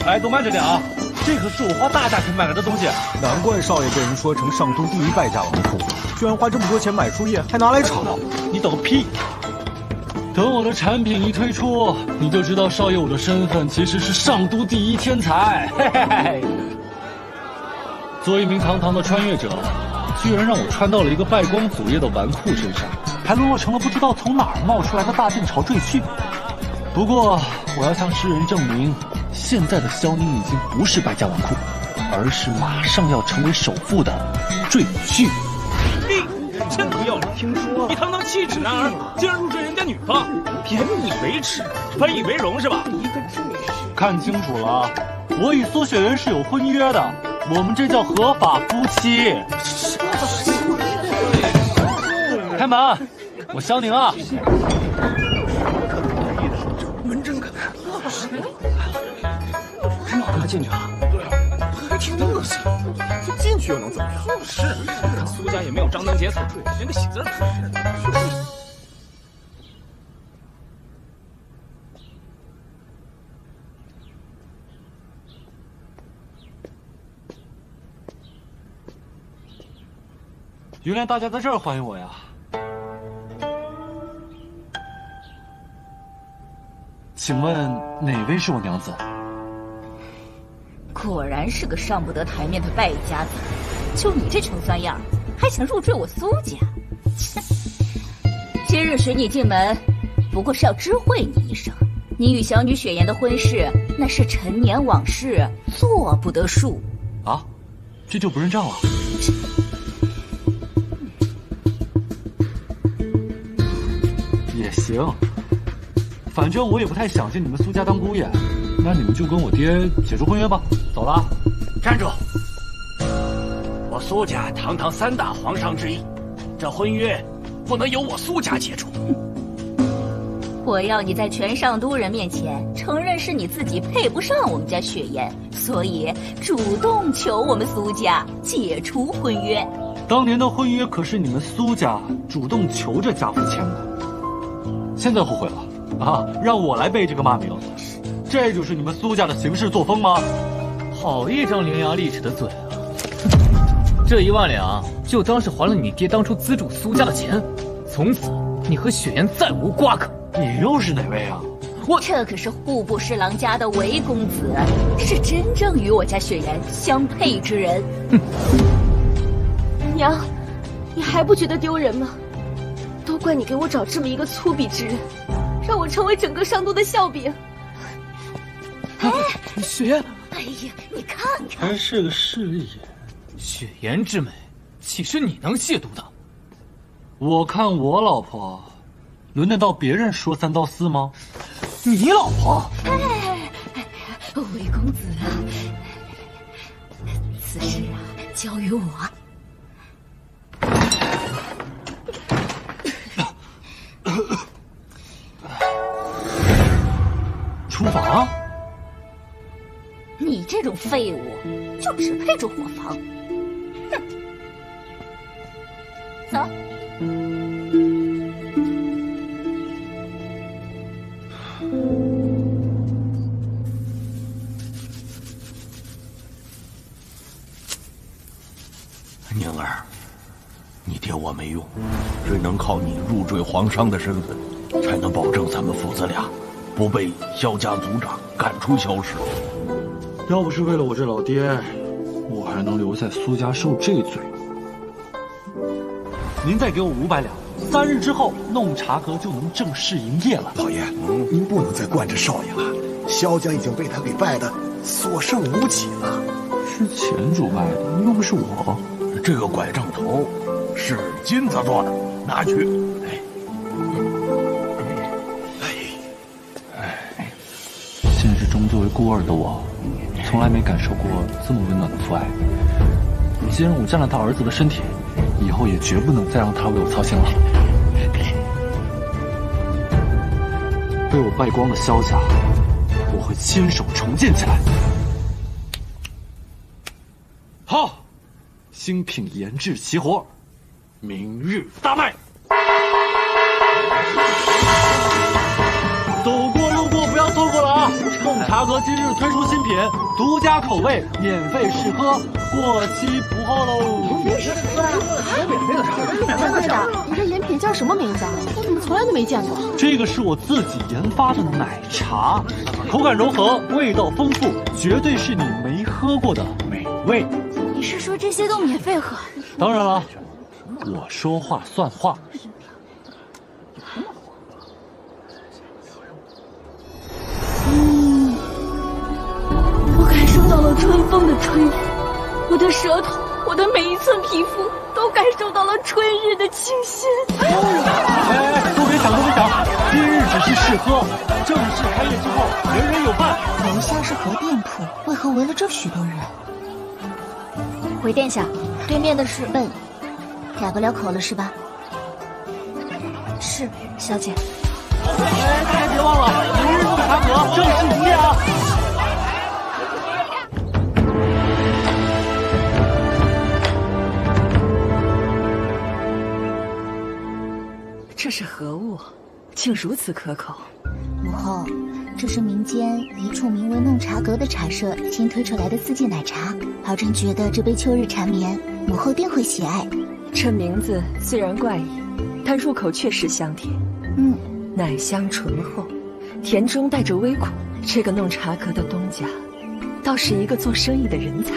哎，都慢着点啊！这可是我花大价钱买来的东西。难怪少爷被人说成上都第一败家纨绔，居然花这么多钱买树叶，还拿来炒。你懂个屁！等我的产品一推出，你就知道少爷我的身份其实是上都第一天才。嘿嘿嘿。作为一名堂堂的穿越者，居然让我穿到了一个败光祖业的纨绔身上，还沦落成了不知道从哪儿冒出来的大晋朝赘婿。不过，我要向世人证明，现在的萧宁已经不是败家纨绔，而是马上要成为首富的赘婿。你真不要脸！听说你堂堂7尺男儿，竟然入赘人家女方，眼以为耻，本以为荣是吧？一个赘婿，看清楚了，我与苏雪原是有婚约的，我们这叫合法夫妻。开门，我萧宁啊！门真开，让他进去啊！对啊，还挺恶心。这进去又能怎么样？是，看苏家也没有张灯结彩，连个喜字儿没有。原来大家在这儿欢迎我呀！请问哪位是我娘子？果然是个上不得台面的败家子，就你这穷酸样，还想入赘我苏家？切！今日许你进门，不过是要知会你一声，你与小女雪颜的婚事，那是陈年往事，做不得数。啊，这就不认账了？也行，反正我也不太想进你们苏家当姑爷，那你们就跟我爹解除婚约吧。走了。站住！我苏家堂堂3大皇上之一，这婚约不能由我苏家解除。我要你在全上都人面前承认是你自己配不上我们家雪颜，所以主动求我们苏家解除婚约。当年的婚约可是你们苏家主动求着家父签的，现在后悔了啊？让我来背这个骂名，这就是你们苏家的行事作风吗？好一张伶牙俐齿的嘴啊！这1万两就当是还了你爹当初资助苏家的钱，从此你和雪颜再无瓜葛。你又是哪位啊？这可是户部侍郎家的韦公子，是真正与我家雪颜相配之人。娘，你还不觉得丢人吗？都怪你给我找这么一个粗鄙之人，让我成为整个上都的笑柄。雪颜，哎呀，你看看，还是个势利眼。雪颜之美，岂是你能亵渎的？我看我老婆，轮得到别人说3道4吗？你老婆？韦公子啊，此事啊，交于我。厨房？你这种废物，就只配住伙房。哼！走。宁儿，你爹我没用，只能靠你入赘皇商的身份，才能保证咱们父子俩不被萧家族长赶出萧氏。要不是为了我这老爹，我还能留在苏家受这罪。您再给我500两，3日之后弄茶阁就能正式营业了。老爷，您不能再惯着少爷了，萧家已经被他给败得所剩无几了。是前主败的，又不是我。这个拐杖头是金子做的，拿去。现实中作为孤儿的我，从来没感受过这么温暖的父爱。既然我占了他儿子的身体，以后也绝不能再让他为我操心了。被我败光的萧家，我会亲手重建起来。好，新品研制齐活，明日大卖。走过路过不要错过了啊！冲着茶阁今日推出新品，独家口味，免费试喝，过期不候喽！掌柜的，你这饮品叫什么名字啊？我怎么从来都没见过？这个是我自己研发的奶茶，口感柔和，味道丰富，绝对是你没喝过的美味。你是说这些都免费喝？当然了，我说话算话。我感受到了春风的吹拂，我的舌头，我的每一寸皮肤都感受到了春日的清新。哎，都别想，都别想，今日只是试喝，正式开业之后，人人有饭。楼下是何店铺，为何围了这许多人？回殿下，对面的是笨，改不了口了是吧？是，小姐。哎，大家别忘了，明日弄茶阁正式营业啊！这是何物？竟如此可口。母后，这是民间一处名为弄茶阁的茶社新推出来的四季奶茶，老臣觉得这杯秋日缠绵，母后定会喜爱。这名字虽然怪异，但入口确实香甜。奶香醇厚，甜中带着微苦。这个弄茶阁的东家，倒是一个做生意的人才。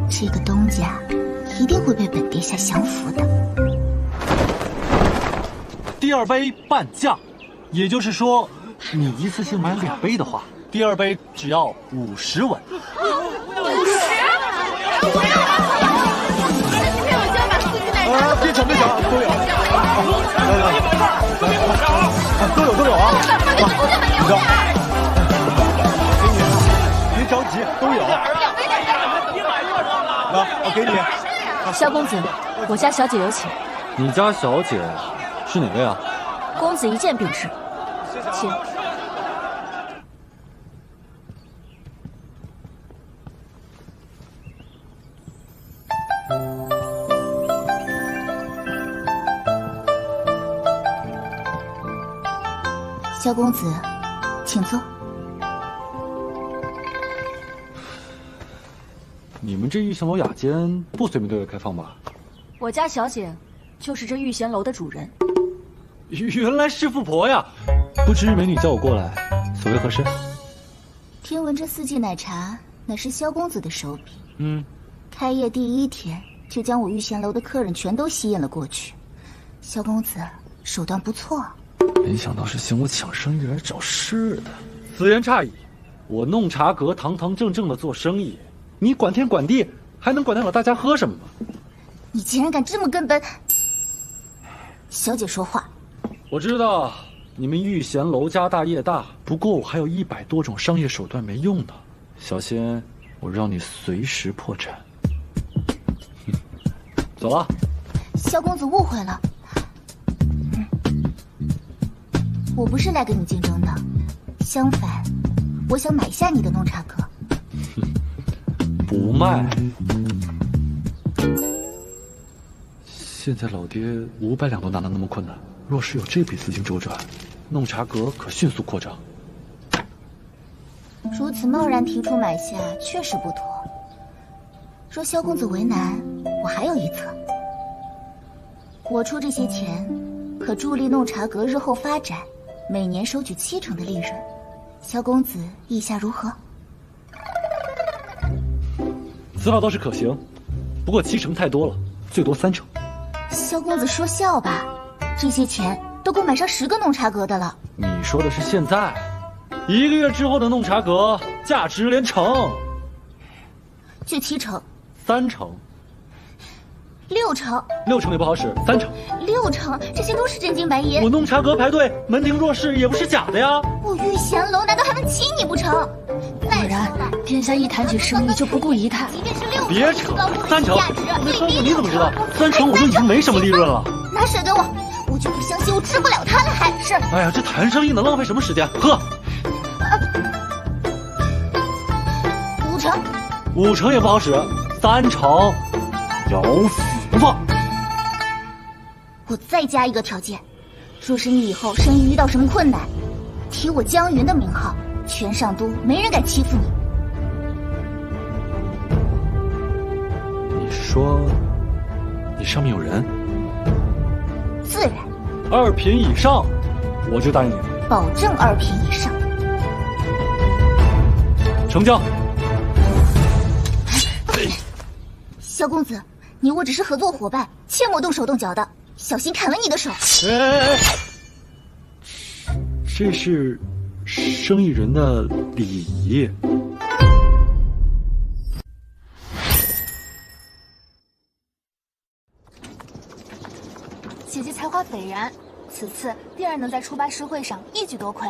这个东家一定会被本殿下降服的。第二杯半价，也就是说，你一次性买2杯的话，第二杯只要50文。别抢，别抢，都有。来，都有啊！你瞧，别着急，都有。来，我给你。萧公子，我家小姐有请。你家小姐是哪位啊？公子一见便知，请。萧公子，请坐。你们这御贤楼雅间不随便对外开放吧？我家小姐就是这御贤楼的主人。原来是富婆呀！不知美女叫我过来，所谓何事？听闻这四季奶茶乃是萧公子的手笔。开业第1天就将我御贤楼的客人全都吸引了过去。萧公子手段不错。没想到是嫌我抢生意而找事的。此言差矣，我弄茶阁堂堂正正的做生意，你管天管地，还能管得了大家喝什么吗？你竟然敢这么跟本小姐说话！我知道你们御贤楼家大业大，不过我还有100多种商业手段没用呢，小仙，我让你随时破产。走了。萧公子误会了。我不是来跟你竞争的，相反，我想买下你的弄茶阁。不卖。现在老爹500两都拿得那么困难，若是有这笔资金周转，弄茶阁可迅速扩张。如此贸然提出买下，确实不妥。若萧公子为难，我还有一策。我出这些钱，可助力弄茶阁日后发展。每年收取70%的利润，萧公子意下如何？此法倒是可行，不过70%太多了，最多30%。萧公子说笑吧，这些钱都够买上10个弄茶阁的了。你说的是现在，1个月之后的弄茶阁价值连城，就70%、3成、 6成、 6成也不好使，3成、6成，这些都是真金白银。我弄茶阁排队，门庭若市也不是假的呀。我御贤楼难道还能欺你不成？果然，殿下一谈起生意就不顾仪态。即便是6成，别扯，3成。没喝过你怎么知道？3成我就已经没什么利润了。拿水给我，我就不相信我治不了他了还是。哎呀，这谈生意能浪费什么时间？喝。5成。5成也不好使，3成，咬死吧。我再加一个条件，若是你以后生意遇到什么困难，提我江云的名号，全上都没人敢欺负你。你说，你上面有人？自然。2品以上，我就答应你了。保证2品以上。成交。萧公子，你我只是合作伙伴，切莫动手动脚的，小心砍了你的手。哎，这是生意人的礼仪。姐姐才华斐然，此次必然能在出八诗会上一举夺魁。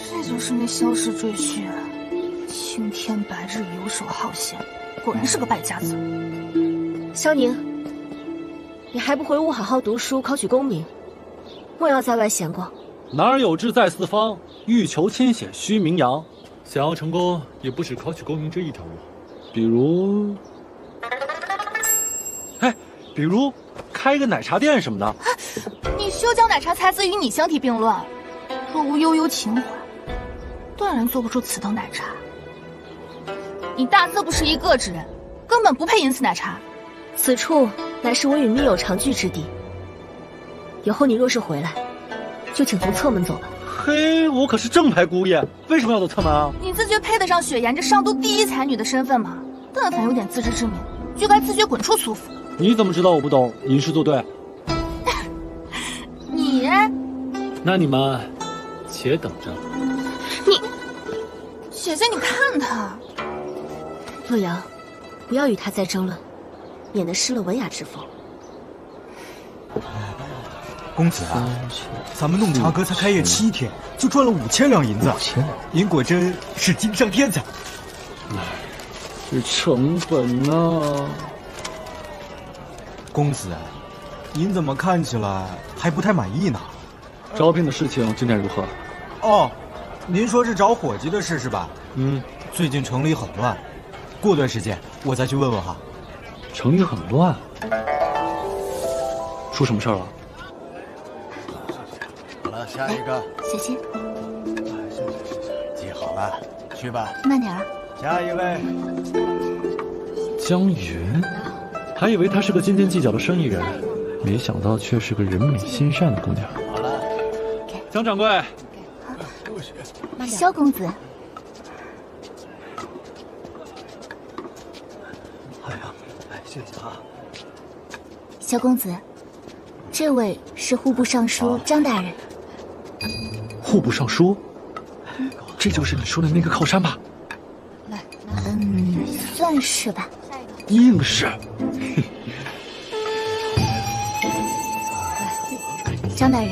这就是那萧氏赘婿啊！青天白日游手好闲，果然是个败家子。萧宁，你还不回屋好好读书，考取功名，莫要在外闲逛。男儿有志在四方，欲求千险须名扬。想要成功，也不止考取功名这一条路，比如开个奶茶店什么的。你休将奶茶才子与你相提并论，若无悠悠情怀，断然做不出此等奶茶。你大色不识一个之人，根本不配饮此奶茶。此处乃是我与密友常聚之地，以后你若是回来，就请从侧门走吧。嘿，我可是正牌姑爷，为什么要走侧门啊？你自觉配得上雪颜这上都第一才女的身份吗？但凡有点自知之明，就该自觉滚出苏府。你怎么知道我不懂吟诗作对？你，那你们且等着。你，姐姐，你看他。洛阳，不要与他再争论，免得失了文雅之风。公子啊，咱们弄茶阁才开业7天，就赚了5000两银子，您果真是锦上添彩。这成本呢？公子，您怎么看起来还不太满意呢？招聘的事情进展如何？哦，您说是找伙计的事是吧？嗯，最近城里很乱，过段时间我再去问问哈。城里很乱，出什么事儿了？好了，下一个。小心，记好了，去吧。慢点儿。下一位。江云，还以为她是个斤斤计较的生意人，没想到却是个人美心善的姑娘。好了，江掌柜。萧公子。哎呀，谢谢啊。萧公子，这位是户部尚书张大人。户部尚书，这就是你说的那个靠山吧？算是吧。硬是。张大人，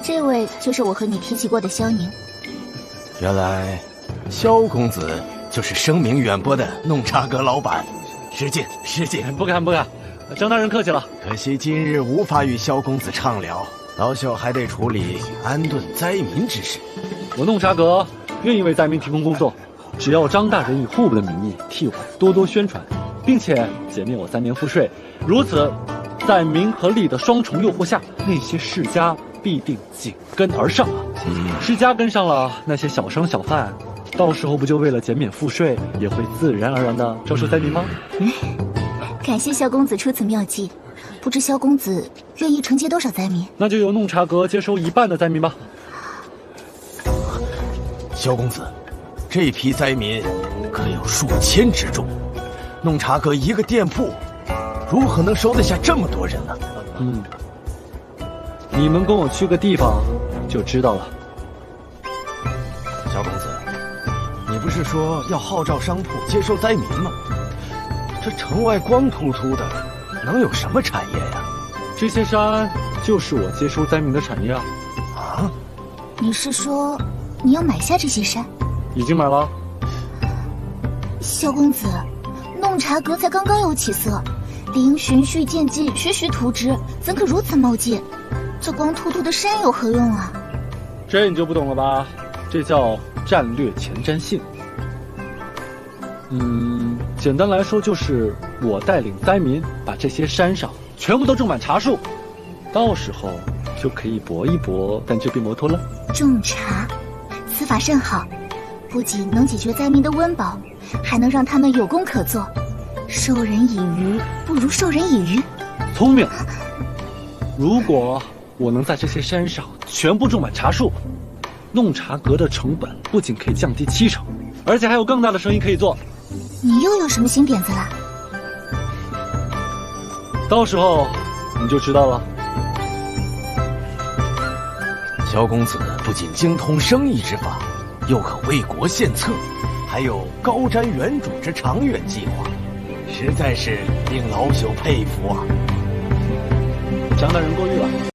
这位就是我和你提起过的萧宁。原来，萧公子就是声名远播的弄茶阁老板。失敬，失敬。不敢不敢，张大人客气了。可惜今日无法与萧公子畅聊，老朽还得处理安顿灾民之事。我弄茶阁愿意为灾民提供工作，只要张大人以户部的名义替我多多宣传，并且减免我3年赋税，如此，在名和利的双重诱惑下，那些世家必定紧跟而上。世家跟上了，那些小商小贩，到时候不就为了减免赋税，也会自然而然的招收灾民吗？感谢萧公子出此妙计，不知萧公子愿意承接多少灾民？那就由弄茶阁接收1半的灾民吧。萧公子，这批灾民可有数千之众，弄茶阁一个店铺，如何能收得下这么多人呢？你们跟我去个地方就知道了。萧公子，你不是说要号召商铺接收灾民吗？这城外光秃秃的，能有什么产业呀？这些山就是我接收灾民的产业啊！啊？你是说你要买下这些山？已经买了。萧公子，弄茶阁才刚刚有起色，理应循序渐进，徐徐图之，怎可如此冒进？这光秃秃的山有何用啊？这你就不懂了吧？这叫战略前瞻性。简单来说就是我带领灾民把这些山上全部都种满茶树，到时候就可以搏一搏但这边摩托了。种茶，此法甚好，不仅能解决灾民的温饱，还能让他们有工可做。授人以鱼，不如授人以渔。聪明。如果我能在这些山上全部种满茶树，弄茶阁的成本不仅可以降低70%，而且还有更大的生意可以做。你又有什么新点子了？到时候你就知道了。萧公子不仅精通生意之法，又可为国献策，还有高瞻远瞩之长远计划，实在是令老朽佩服啊！张大人过誉了。